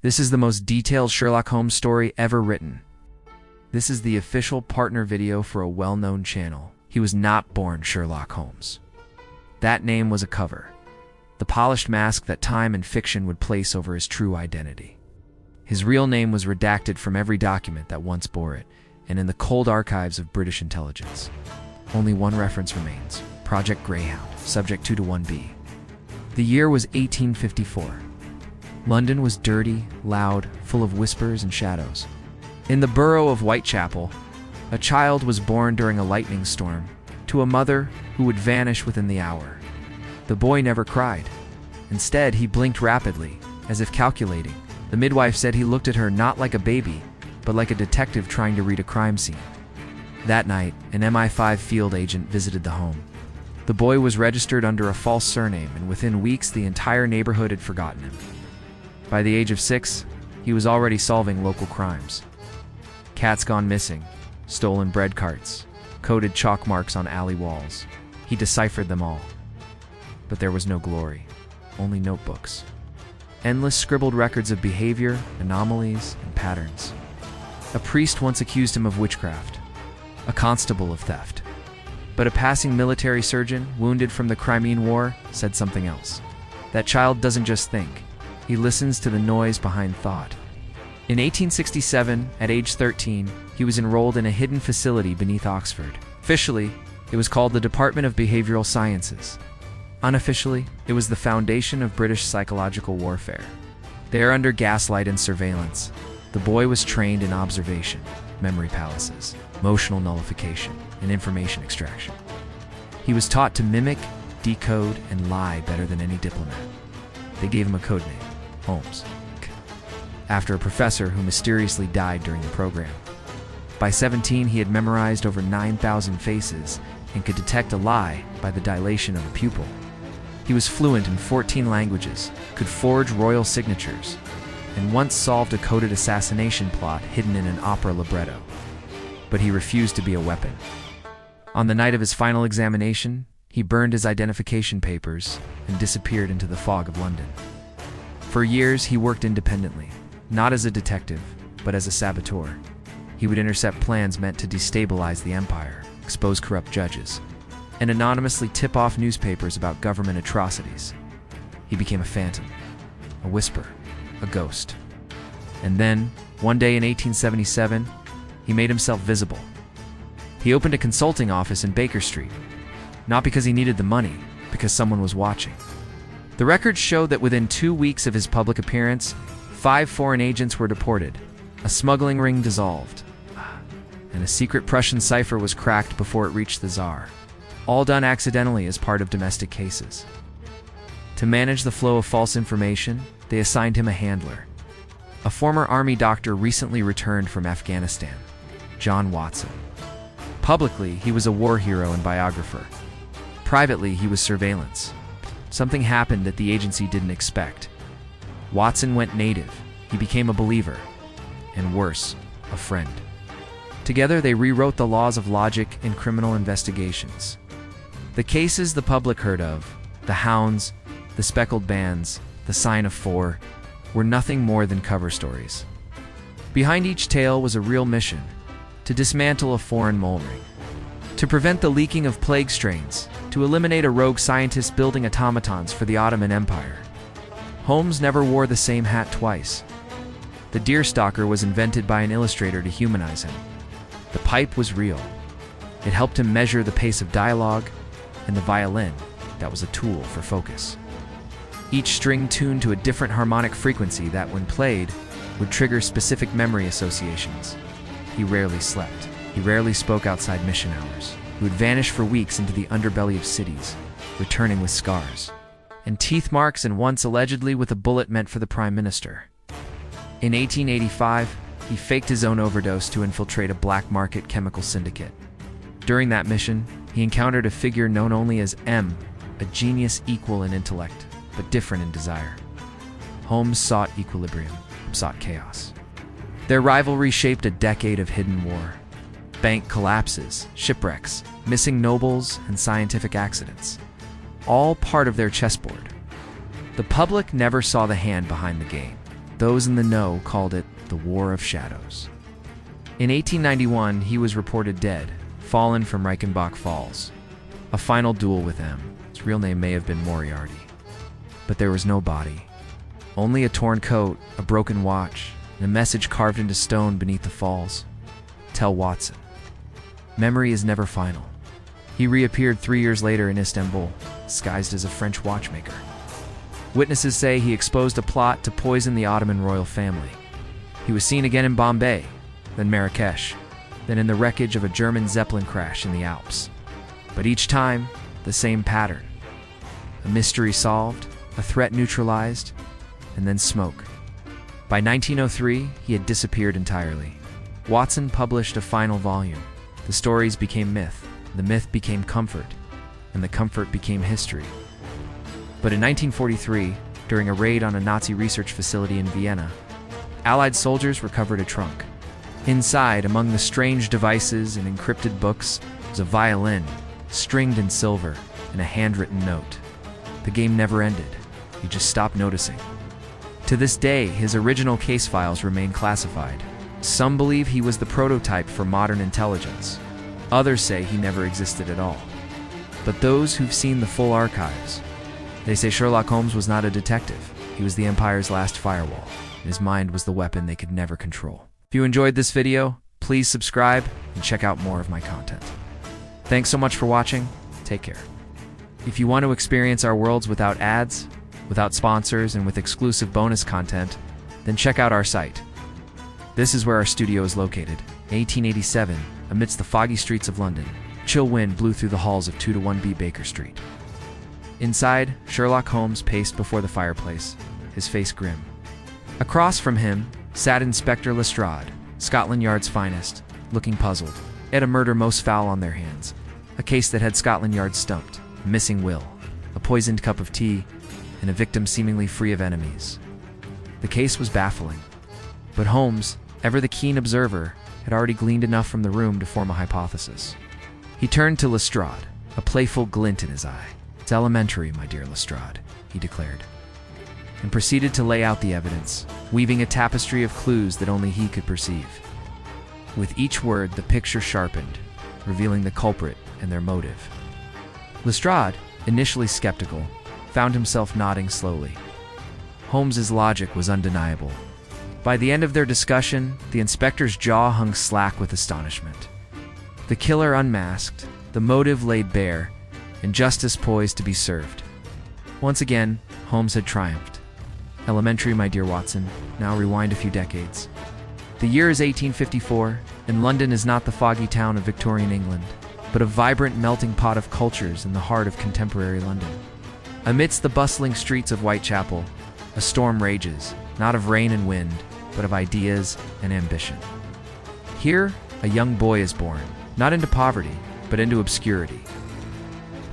This is the most detailed Sherlock Holmes story ever written. This is the official partner video for a well-known channel. He was not born Sherlock Holmes. That name was a cover, the polished mask that time and fiction would place over his true identity. His real name was redacted from every document that once bore it, and in the cold archives of British intelligence. Only one reference remains: Project Greyhound, Subject 2-1B. The year was 1854. London was dirty, loud, full of whispers and shadows. In the borough of Whitechapel, a child was born during a lightning storm to a mother who would vanish within the hour. The boy never cried. Instead, he blinked rapidly, as if calculating. The midwife said he looked at her not like a baby, but like a detective trying to read a crime scene. That night, an MI5 field agent visited the home. The boy was registered under a false surname, and within weeks the entire neighborhood had forgotten him. By the age of 6, he was already solving local crimes. Cats gone missing, stolen bread carts, coded chalk marks on alley walls. He deciphered them all. But there was no glory, only notebooks. Endless scribbled records of behavior, anomalies, and patterns. A priest once accused him of witchcraft, a constable of theft. But a passing military surgeon, wounded from the Crimean War, said something else. That child doesn't just think, he listens to the noise behind thought. In 1867, at age 13, he was enrolled in a hidden facility beneath Oxford. Officially, it was called the Department of Behavioral Sciences. Unofficially, it was the foundation of British psychological warfare. There, under gaslight and surveillance, the boy was trained in observation, memory palaces, emotional nullification, and information extraction. He was taught to mimic, decode, and lie better than any diplomat. They gave him a code name, Holmes, after a professor who mysteriously died during the program. By 17, he had memorized over 9,000 faces and could detect a lie by the dilation of a pupil. He was fluent in 14 languages, could forge royal signatures, and once solved a coded assassination plot hidden in an opera libretto. But he refused to be a weapon. On the night of his final examination, he burned his identification papers and disappeared into the fog of London. For years, he worked independently, not as a detective, but as a saboteur. He would intercept plans meant to destabilize the empire, expose corrupt judges, and anonymously tip off newspapers about government atrocities. He became a phantom, a whisper, a ghost. And then, one day in 1877, he made himself visible. He opened a consulting office in Baker Street, not because he needed the money, because someone was watching. The records show that within 2 weeks of his public appearance, 5 foreign agents were deported, a smuggling ring dissolved, and a secret Prussian cipher was cracked before it reached the Tsar, all done accidentally as part of domestic cases. To manage the flow of false information, they assigned him a handler, a former army doctor recently returned from Afghanistan, John Watson. Publicly, he was a war hero and biographer. Privately, he was surveillance. Something happened that the agency didn't expect. Watson went native. He became a believer, and worse, a friend. Together, they rewrote the laws of logic in criminal investigations. The cases the public heard of, the hounds, the speckled bands, the sign of 4, were nothing more than cover stories. Behind each tale was a real mission: to dismantle a foreign mole ring, to prevent the leaking of plague strains, to eliminate a rogue scientist building automatons for the Ottoman Empire. Holmes never wore the same hat twice. The deerstalker was invented by an illustrator to humanize him. The pipe was real. It helped him measure the pace of dialogue, and the violin, that was a tool for focus. Each string tuned to a different harmonic frequency that, when played, would trigger specific memory associations. He rarely slept. He rarely spoke outside mission hours. He would vanish for weeks into the underbelly of cities, returning with scars and teeth marks, and once allegedly with a bullet meant for the Prime Minister. In 1885, he faked his own overdose to infiltrate a black market chemical syndicate. During that mission, he encountered a figure known only as M, a genius equal in intellect, but different in desire. Holmes sought equilibrium, sought chaos. Their rivalry shaped a decade of hidden war. Bank collapses, shipwrecks, missing nobles, and scientific accidents. All part of their chessboard. The public never saw the hand behind the game. Those in the know called it the War of Shadows. In 1891, he was reported dead, fallen from Reichenbach Falls. A final duel with M. His real name may have been Moriarty. But there was no body. Only a torn coat, a broken watch, and a message carved into stone beneath the falls. Tell Watson. Memory is never final. He reappeared 3 years later in Istanbul, disguised as a French watchmaker. Witnesses say he exposed a plot to poison the Ottoman royal family. He was seen again in Bombay, then Marrakesh, then in the wreckage of a German Zeppelin crash in the Alps. But each time, the same pattern. A mystery solved, a threat neutralized, and then smoke. By 1903, he had disappeared entirely. Watson published a final volume. The stories became myth, the myth became comfort, and the comfort became history. But in 1943, during a raid on a Nazi research facility in Vienna, Allied soldiers recovered a trunk. Inside, among the strange devices and encrypted books, was a violin, stringed in silver, and a handwritten note. The game never ended. You just stopped noticing. To this day, his original case files remain classified. Some believe he was the prototype for modern intelligence. Others say he never existed at all. But those who've seen the full archives, they say Sherlock Holmes was not a detective. He was the Empire's last firewall. His mind was the weapon they could never control. If you enjoyed this video, please subscribe and check out more of my content. Thanks so much for watching. Take care. If you want to experience our worlds without ads, without sponsors, and with exclusive bonus content, then check out our site. This is where our studio is located. In 1887, amidst the foggy streets of London, chill wind blew through the halls of 2-1B Baker Street. Inside, Sherlock Holmes paced before the fireplace, his face grim. Across from him sat Inspector Lestrade, Scotland Yard's finest, looking puzzled. They had a murder most foul on their hands, a case that had Scotland Yard stumped, a missing will, a poisoned cup of tea, and a victim seemingly free of enemies. The case was baffling, but Holmes, ever the keen observer, had already gleaned enough from the room to form a hypothesis. He turned to Lestrade, a playful glint in his eye. "It's elementary, my dear Lestrade," he declared, and proceeded to lay out the evidence, weaving a tapestry of clues that only he could perceive. With each word, the picture sharpened, revealing the culprit and their motive. Lestrade, initially skeptical, found himself nodding slowly. Holmes's logic was undeniable. By the end of their discussion, the inspector's jaw hung slack with astonishment. The killer unmasked, the motive laid bare, and justice poised to be served. Once again, Holmes had triumphed. Elementary, my dear Watson. Now rewind a few decades. The year is 1854, and London is not the foggy town of Victorian England, but a vibrant melting pot of cultures in the heart of contemporary London. Amidst the bustling streets of Whitechapel, a storm rages, not of rain and wind, but of ideas and ambition. Here, a young boy is born, not into poverty, but into obscurity.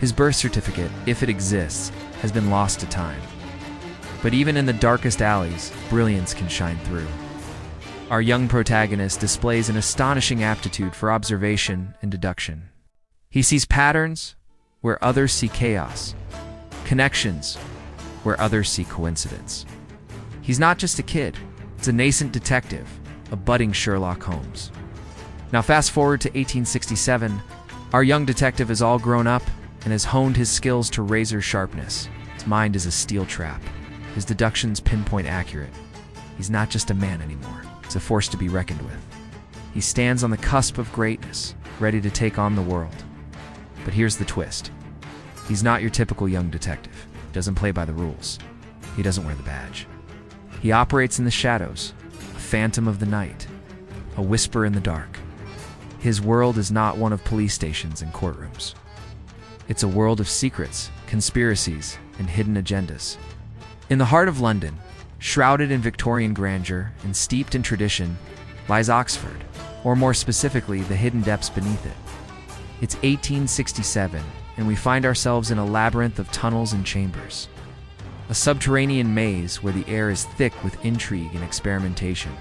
His birth certificate, if it exists, has been lost to time. But even in the darkest alleys, brilliance can shine through. Our young protagonist displays an astonishing aptitude for observation and deduction. He sees patterns where others see chaos, connections where others see coincidence. He's not just a kid, it's a nascent detective, a budding Sherlock Holmes. Now fast forward to 1867, our young detective is all grown up and has honed his skills to razor sharpness. His mind is a steel trap, his deductions pinpoint accurate. He's not just a man anymore, he's a force to be reckoned with. He stands on the cusp of greatness, ready to take on the world. But here's the twist. He's not your typical young detective. He doesn't play by the rules. He doesn't wear the badge. He operates in the shadows, a phantom of the night, a whisper in the dark. His world is not one of police stations and courtrooms. It's a world of secrets, conspiracies, and hidden agendas. In the heart of London, shrouded in Victorian grandeur and steeped in tradition, lies Oxford, or more specifically, the hidden depths beneath it. It's 1867, and we find ourselves in a labyrinth of tunnels and chambers. A subterranean maze where the air is thick with intrigue and experimentation.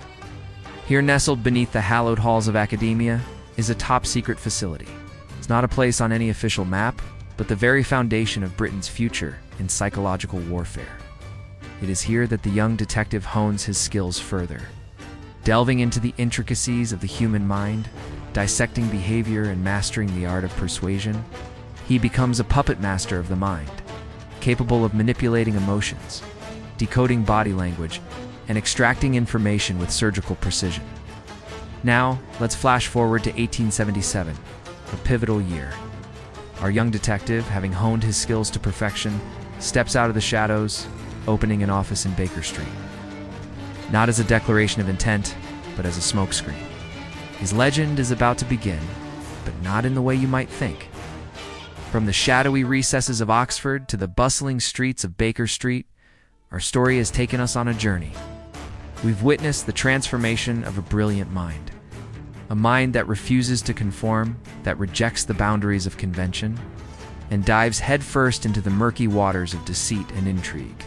Here, nestled beneath the hallowed halls of academia, is a top-secret facility. It's not a place on any official map, but the very foundation of Britain's future in psychological warfare. It is here that the young detective hones his skills further, delving into the intricacies of the human mind, dissecting behavior and mastering the art of persuasion. He becomes a puppet master of the mind, capable of manipulating emotions, decoding body language, and extracting information with surgical precision. Now, let's flash forward to 1877, a pivotal year. Our young detective, having honed his skills to perfection, steps out of the shadows, opening an office in Baker Street. Not as a declaration of intent, but as a smokescreen. His legend is about to begin, but not in the way you might think. From the shadowy recesses of Oxford to the bustling streets of Baker Street, our story has taken us on a journey. We've witnessed the transformation of a brilliant mind. A mind that refuses to conform, that rejects the boundaries of convention, and dives headfirst into the murky waters of deceit and intrigue.